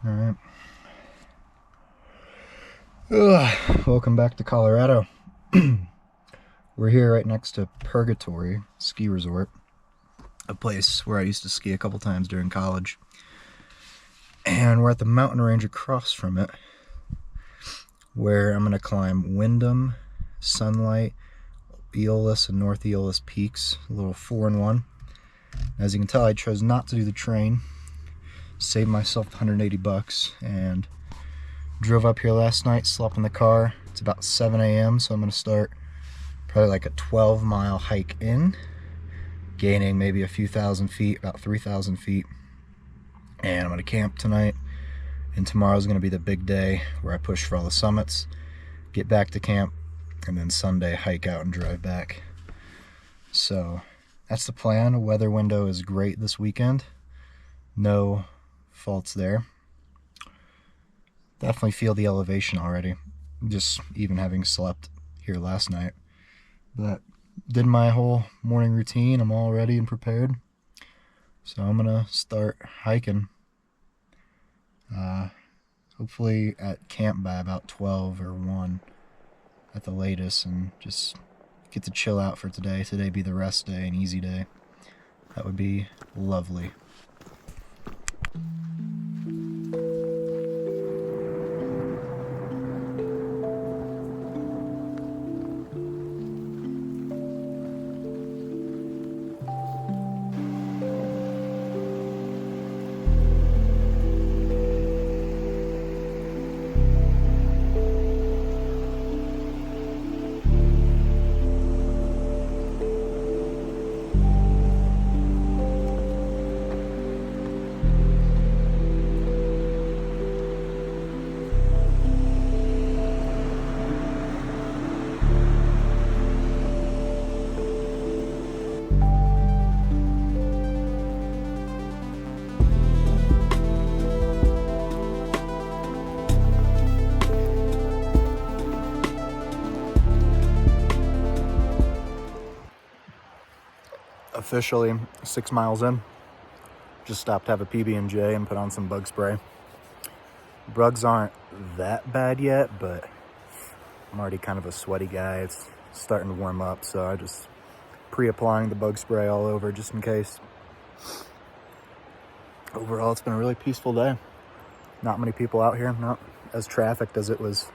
Alright. Welcome back to Colorado. We're here right next to Purgatory Ski Resort, a place where I used to ski a couple times during college. And we're at the mountain range across from it, where I'm going to climb Windom, Sunlight, Eolus, and North Eolus peaks, a little 4-in-1. As you can tell, I chose not to do the train, saved myself 180 bucks, and drove up here last night, slept in the car. It's about 7 a.m., so I'm going to start probably like a 12-mile hike in, gaining maybe a few thousand feet, about 3,000 feet. And I'm going to camp tonight, and tomorrow's going to be the big day where I push for all the summits, get back to camp, and then Sunday hike out and drive back. So that's the plan. Weather window is great this weekend. No faults there. Definitely feel the elevation already, just even having slept here last night. But did my whole morning routine. I'm all ready and prepared. So I'm gonna start hiking. Hopefully at camp by about 12 or 1 at the latest, and just get to chill out for today. Today be the rest day, an easy day. That would be lovely. Officially 6 miles in. Just stopped to have a PB&J and put on some bug spray. Bugs aren't that bad yet, but I'm already kind of a sweaty guy. It's starting to warm up, so I just pre-applying the bug spray all over just in case. Overall, it's been a really peaceful day. Not many people out here, not as trafficked as it was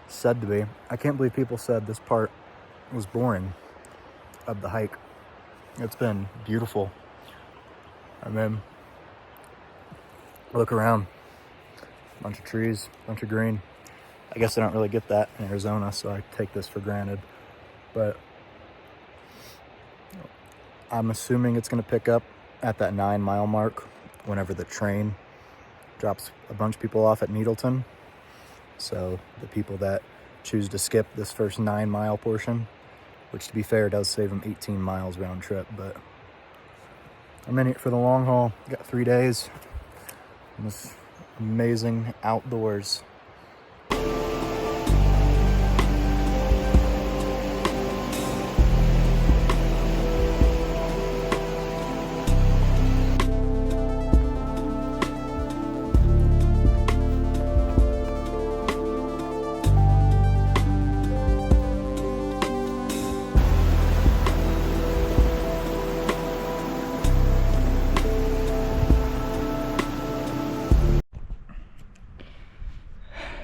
said to be. I can't believe people said this part was boring of the hike. It's been beautiful. I mean, look around. Bunch of trees, bunch of green. I guess I don't really get that in Arizona, so I take this for granted. But I'm assuming it's going to pick up at that 9-mile mark whenever the train drops a bunch of people off at Needleton. So the people that choose to skip this first 9-mile portion, which to be fair does save them 18 miles round trip, but I'm in it for the long haul. Got 3 days in this amazing outdoors.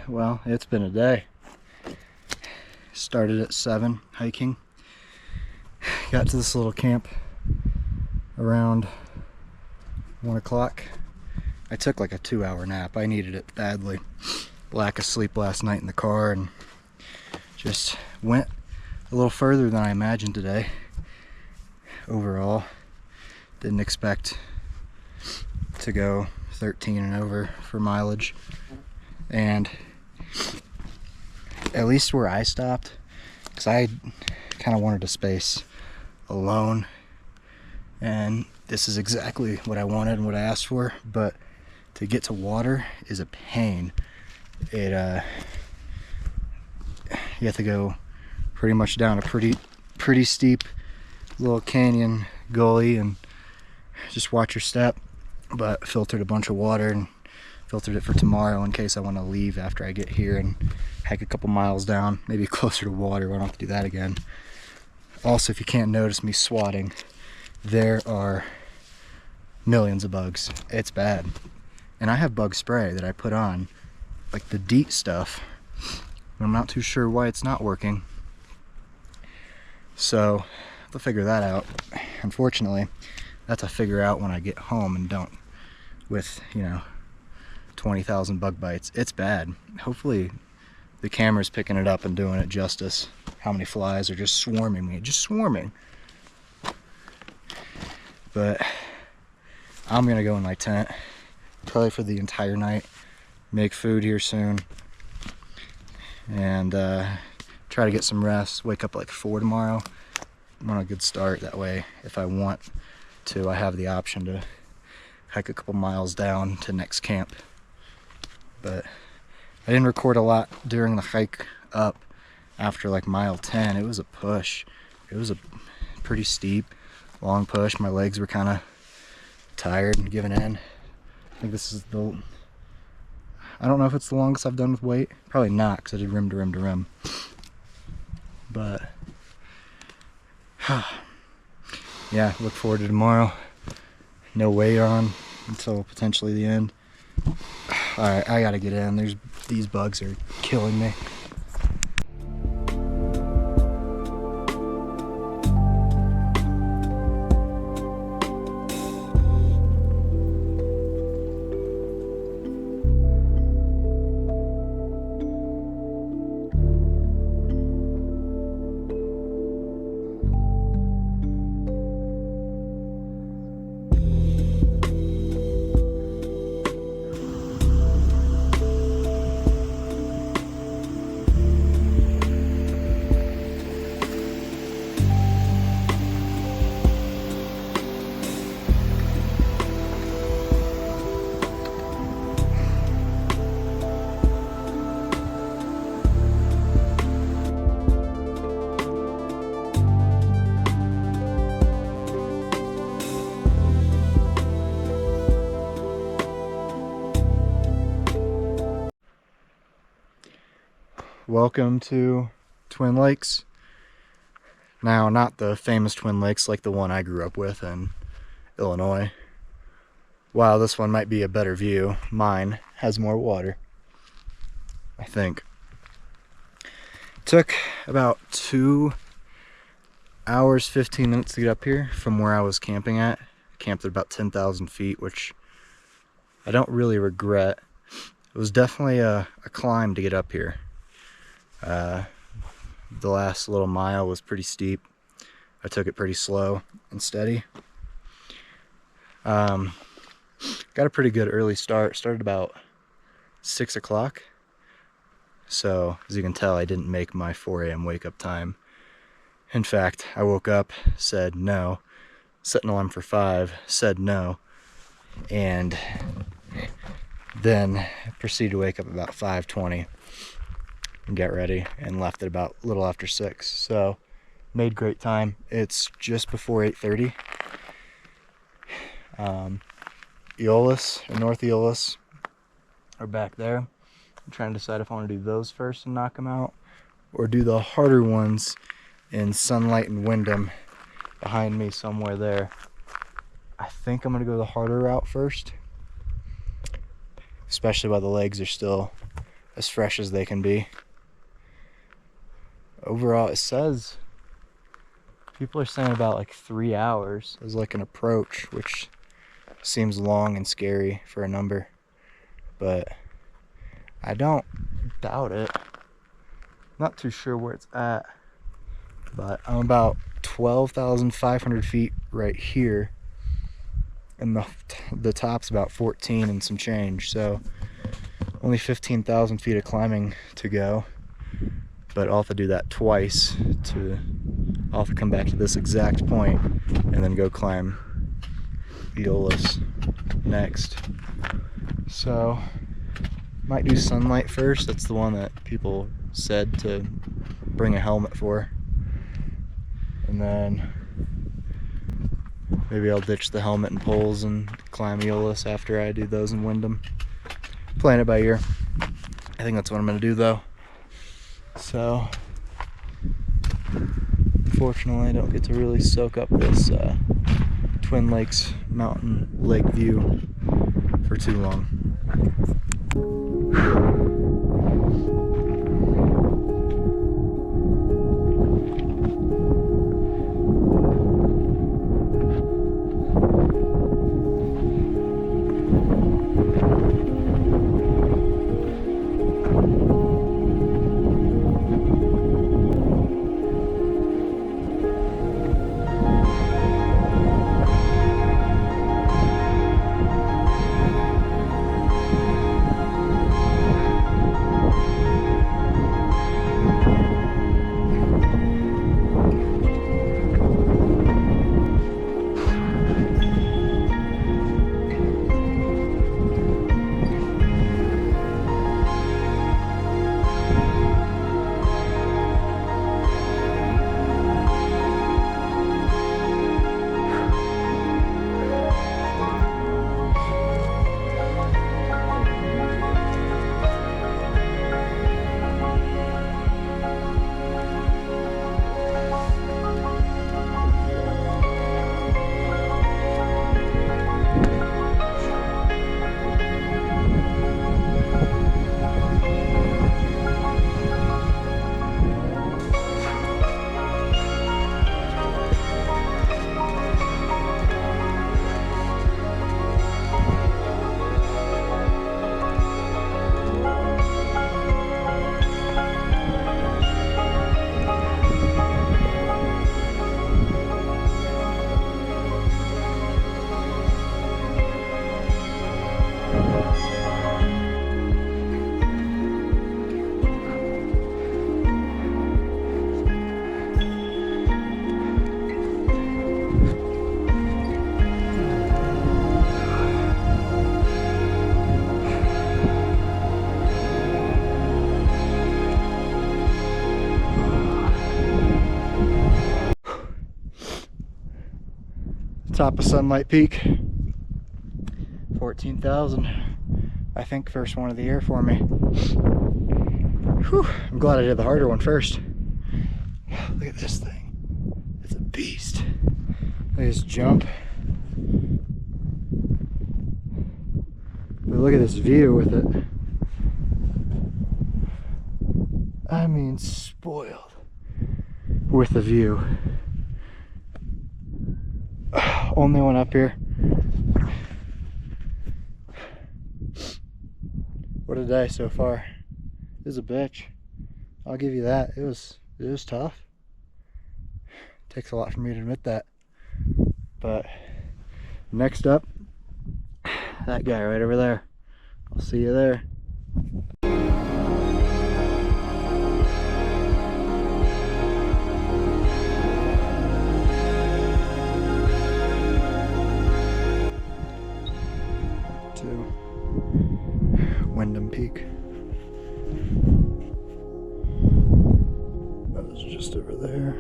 Well, it's been a day. Started at 7 hiking. Got to this little camp around 1 o'clock. I took like a 2-hour nap. I needed it badly. Lack of sleep last night in the car, and just went a little further than I imagined today. Overall, didn't expect to go 13 and over for mileage. And at least where I stopped, because I kind of wanted a space alone, and this is exactly what I wanted and what I asked for. But to get to water is a pain. You have to go pretty much down a pretty steep little canyon gully and just watch your step. But filtered a bunch of water and Filtered it for tomorrow in case I want to leave after I get here and hike a couple miles down, maybe closer to water where I don't have to do that again. Also, if you can't notice me swatting, there are millions of bugs. It's bad. And I have bug spray that I put on, like the DEET stuff. I'm not too sure why it's not working. So, I'll figure that out. Unfortunately, that's a figure out when I get home and don't with, 20,000 bug bites. It's bad. Hopefully the camera's picking it up and doing it justice. How many flies are just swarming me, just swarming. But I'm gonna go in my tent, probably for the entire night, make food here soon, and try to get some rest, wake up at like 4 tomorrow. I'm on a good start, that way if I want to, I have the option to hike a couple miles down to next camp. But I didn't record a lot during the hike up after like mile 10. It was a push. It was a pretty steep, long push. My legs were kind of tired and giving in. I think this is I don't know if it's the longest I've done with weight. Probably not, because I did rim to rim to rim. But yeah, look forward to tomorrow. No weight on until potentially the end. Alright, I gotta get in. These bugs are killing me. Welcome to Twin Lakes. Now, not the famous Twin Lakes like the one I grew up with in Illinois. While this one might be a better view, mine has more water, I think. Took about 2 hours, 15 minutes to get up here from where I was camping at. Camped at about 10,000 feet, which I don't really regret. It was definitely a climb to get up here. The last little mile was pretty steep. I took it pretty slow and steady. Got a pretty good early start. Started about 6 o'clock. So, as you can tell, I didn't make my 4 a.m. wake up time. In fact, I woke up, said no, set an alarm for 5, said no, and then proceeded to wake up about 5:20 and get ready, and left at about a little after 6. So, made great time. It's just before 8:30. Eolus and North Eolus are back there. I'm trying to decide if I want to do those first and knock them out, or do the harder ones in Sunlight and Windom behind me somewhere there. I think I'm going to go the harder route first, especially while the legs are still as fresh as they can be. Overall, it says people are saying about like 3 hours as like an approach, which seems long and scary for a number, but I don't doubt it. Not too sure where it's at, but I'm about 12,500 feet right here, and the top's about 14 and some change, so only 15,000 feet of climbing to go. But I'll have to do that twice. I'll have to come back to this exact point and then go climb Eolus next. So, might do Sunlight first. That's the one that people said to bring a helmet for. And then maybe I'll ditch the helmet and poles and climb Eolus after I do those in Windom. playing it by ear. I think that's what I'm gonna do though. So, fortunately, I don't get to really soak up this Twin Lakes mountain lake view for too long. Top of Sunlight Peak, 14,000. I think first one of the year for me. Whew, I'm glad I did the harder one first. Look at this thing. It's a beast. Look at this jump. But look at this view with it. I mean, spoiled with the view. Only one up here. What a day so far. It was a bitch. I'll give you that. It was tough. Takes a lot for me to admit that. But next up, that guy right over there. I'll see you there. Windom Peak. That was just over there.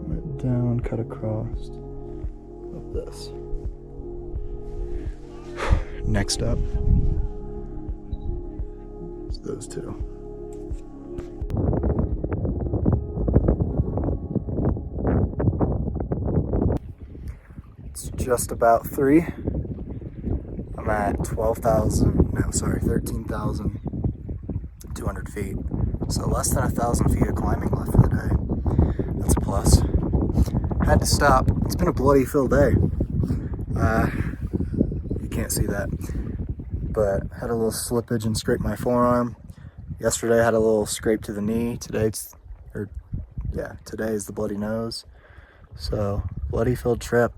Went down, cut across. Up this. Next up is those two. It's just about 3. I'm at 13,200 feet. So less than 1,000 feet of climbing left for the day. That's a plus. Had to stop. It's been a bloody filled day. You can't see that. But had a little slippage and scraped my forearm. Yesterday I had a little scrape to the knee. Today is the bloody nose. So bloody filled trip.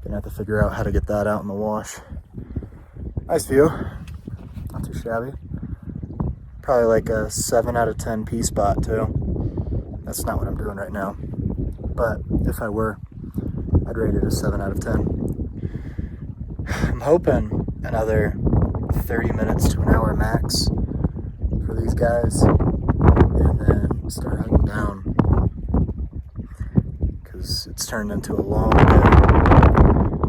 Gonna have to figure out how to get that out in the wash. Nice view, not too shabby. Probably like a 7 out of 10 P spot too. That's not what I'm doing right now. But if I were, I'd rate it a 7 out of 10. I'm hoping another 30 minutes to an hour max for these guys. And then start heading down. Because it's turned into a long day.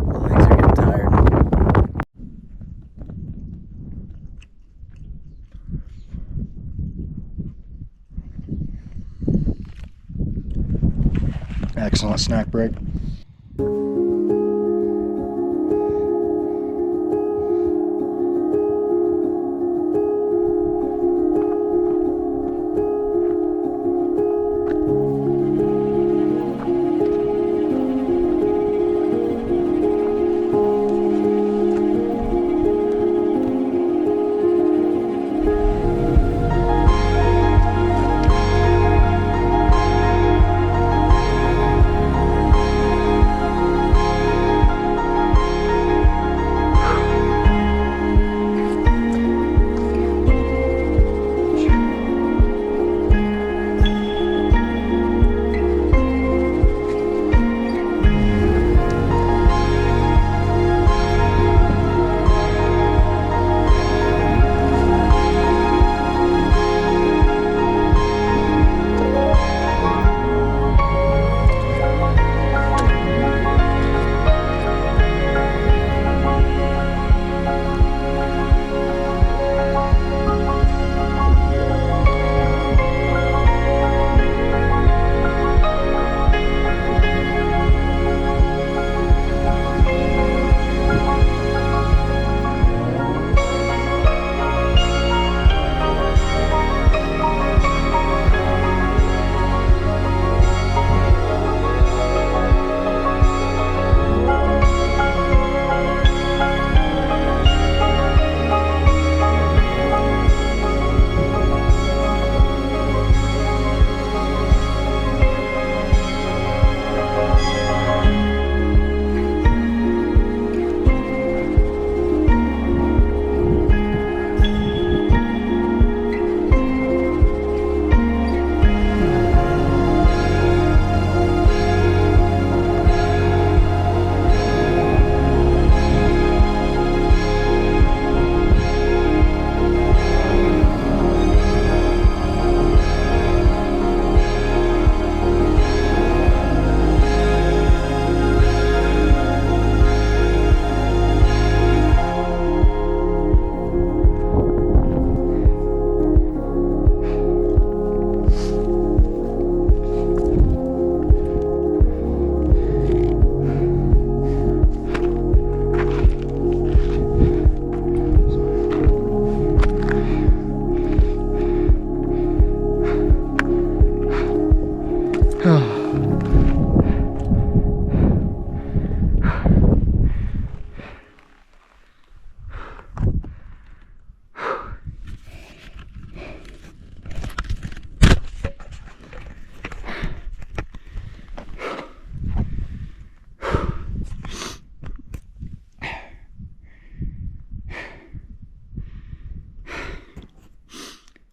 My legs are getting tired. excellent snack break.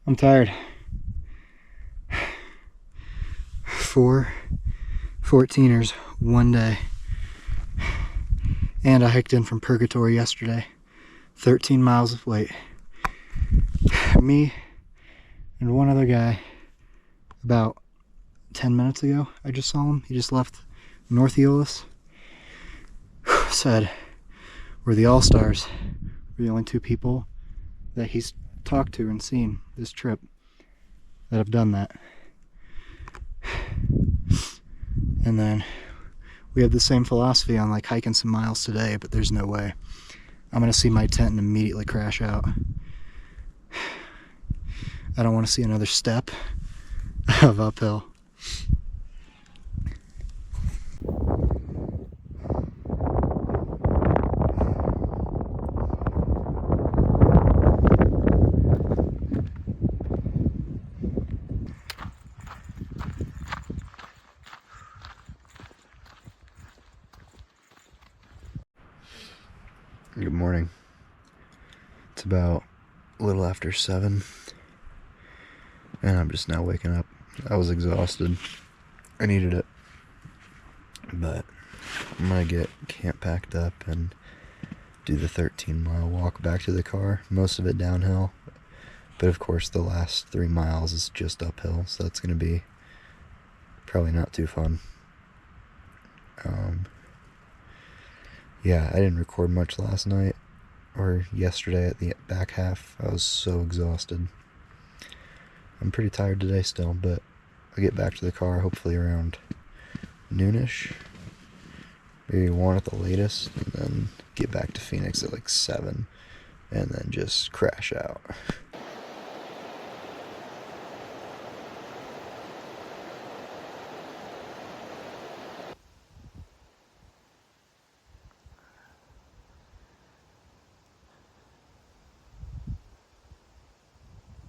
I'm tired. 4 14ers one day. And I hiked in from Purgatory yesterday. 13 miles of weight. Me and one other guy, about 10 minutes ago, I just saw him. He just left North Eolus. Said, we're the all-stars. We're the only 2 people that he's talked to and seen this trip that have done that. And then we have the same philosophy on like hiking some miles today, but there's no way I'm gonna see my tent and immediately crash out. I don't want to see another step of uphill. Good morning. It's about a little after 7 and I'm just now waking up. I was exhausted. I needed it. But I'm gonna get camp packed up and do the 13-mile walk back to the car. Most of it downhill. But of course the last 3 miles is just uphill, so that's gonna be probably not too fun. Yeah, I didn't record much last night or yesterday at the back half. I was so exhausted. I'm pretty tired today still, but I'll get back to the car hopefully around noonish, maybe 1 at the latest, and then get back to Phoenix at like 7, and then just crash out.